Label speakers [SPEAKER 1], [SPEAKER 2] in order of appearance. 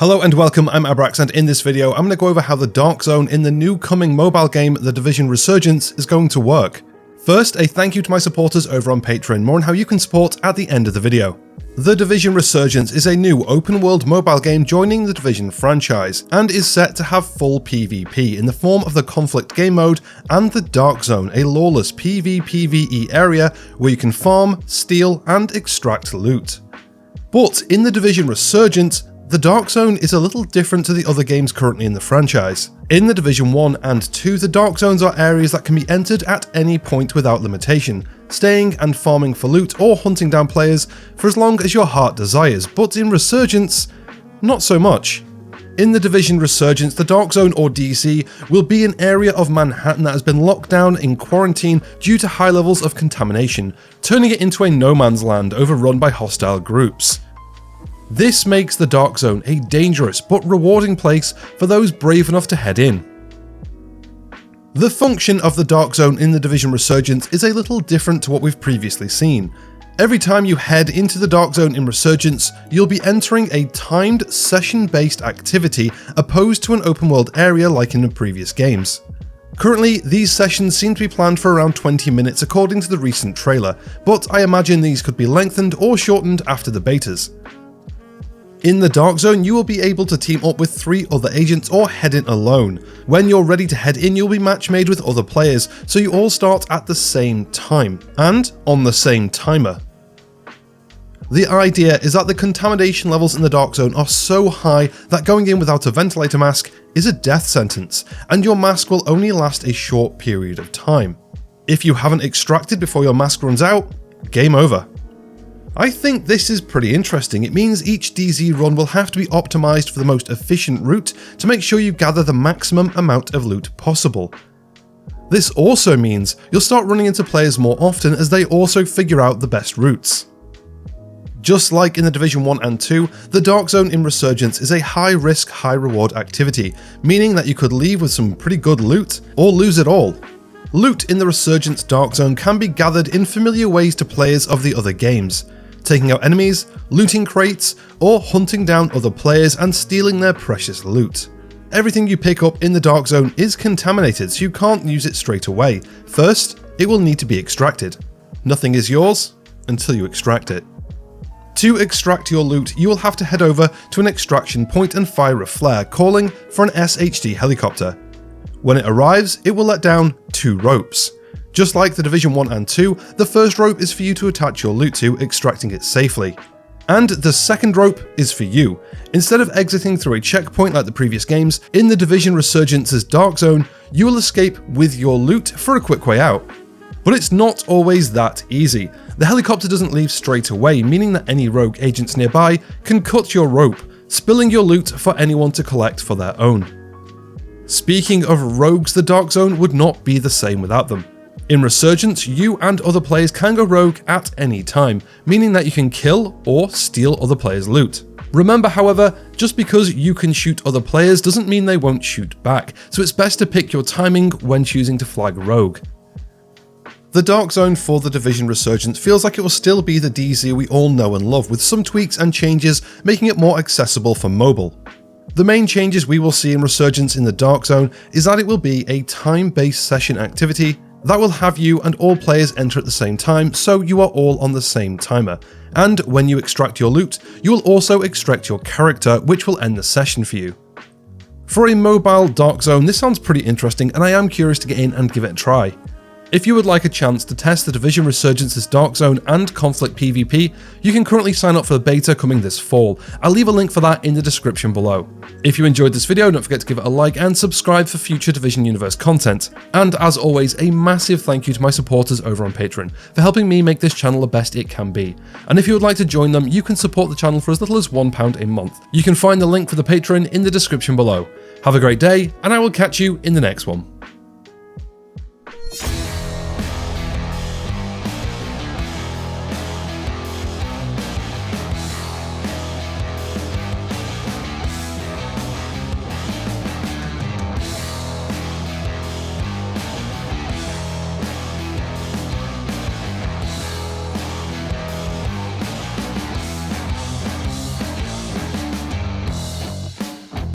[SPEAKER 1] Hello and welcome, I'm Abrax, and in this video I'm going to go over how the Darkzone in the new coming mobile game The Division Resurgence is going to work. First, a thank you to my supporters over on Patreon, more on how you can support at the end of the video. The Division Resurgence is a new open-world mobile game joining the Division franchise, and is set to have full PvP in the form of the Conflict game mode and the Darkzone, a lawless PvPvE area where you can farm, steal, and extract loot. But in the Division Resurgence, the Darkzone is a little different to the other games currently in the franchise. In the Division 1 and 2, the Darkzones are areas that can be entered at any point without limitation, staying and farming for loot or hunting down players for as long as your heart desires, but in Resurgence, not so much. In the Division Resurgence, the Darkzone, or DC, will be an area of Manhattan that has been locked down in quarantine due to high levels of contamination, turning it into a no man's land overrun by hostile groups. This makes the Darkzone a dangerous but rewarding place for those brave enough to head in. The function of the Darkzone in the Division Resurgence is a little different to what we've previously seen. Every time you head into the Darkzone in Resurgence, you'll be entering a timed session-based activity opposed to an open world area like in the previous games. Currently, these sessions seem to be planned for around 20 minutes according to the recent trailer, but I imagine these could be lengthened or shortened after the betas. In the Darkzone, you will be able to team up with 3 other agents or head in alone. When you're ready to head in, you'll be match made with other players, so you all start at the same time, and on the same timer. The idea is that the contamination levels in the Darkzone are so high that going in without a ventilator mask is a death sentence, and your mask will only last a short period of time. If you haven't extracted before your mask runs out, game over. I think this is pretty interesting. It means each DZ run will have to be optimized for the most efficient route to make sure you gather the maximum amount of loot possible. This also means you'll start running into players more often as they also figure out the best routes. Just like in the Division 1 and 2, the Darkzone in Resurgence is a high risk, high reward activity, meaning that you could leave with some pretty good loot or lose it all. Loot in the Resurgence Darkzone can be gathered in familiar ways to players of the other games, taking out enemies, looting crates, or hunting down other players and stealing their precious loot. Everything you pick up in the Darkzone is contaminated, so you can't use it straight away. First, it will need to be extracted. Nothing is yours until you extract it. To extract your loot, you will have to head over to an extraction point and fire a flare, calling for an SHD helicopter. When it arrives, it will let down 2 ropes. Just like the Division 1 and 2, the first rope is for you to attach your loot to, extracting it safely. And the second rope is for you. Instead of exiting through a checkpoint like the previous games, in the Division Resurgence's Darkzone, you will escape with your loot for a quick way out. But it's not always that easy. The helicopter doesn't leave straight away, meaning that any rogue agents nearby can cut your rope, spilling your loot for anyone to collect for their own. Speaking of rogues, the Darkzone would not be the same without them. In Resurgence, you and other players can go rogue at any time, meaning that you can kill or steal other players' loot. Remember, however, just because you can shoot other players doesn't mean they won't shoot back, so it's best to pick your timing when choosing to flag rogue. The Darkzone for the Division Resurgence feels like it will still be the DZ we all know and love, with some tweaks and changes making it more accessible for mobile. The main changes we will see in Resurgence in the Darkzone is that it will be a time-based session activity that will have you and all players enter at the same time, so you are all on the same timer. And when you extract your loot, you will also extract your character, which will end the session for you. For a mobile Darkzone, this sounds pretty interesting, and I am curious to get in and give it a try. If you would like a chance to test the Division Resurgence's Darkzone and Conflict PvP, you can currently sign up for the beta coming this fall. I'll leave a link for that in the description below. If you enjoyed this video, don't forget to give it a like and subscribe for future Division Universe content. And as always, a massive thank you to my supporters over on Patreon for helping me make this channel the best it can be. And if you would like to join them, you can support the channel for as little as £1 a month. You can find the link for the Patreon in the description below. Have a great day, and I will catch you in the next one.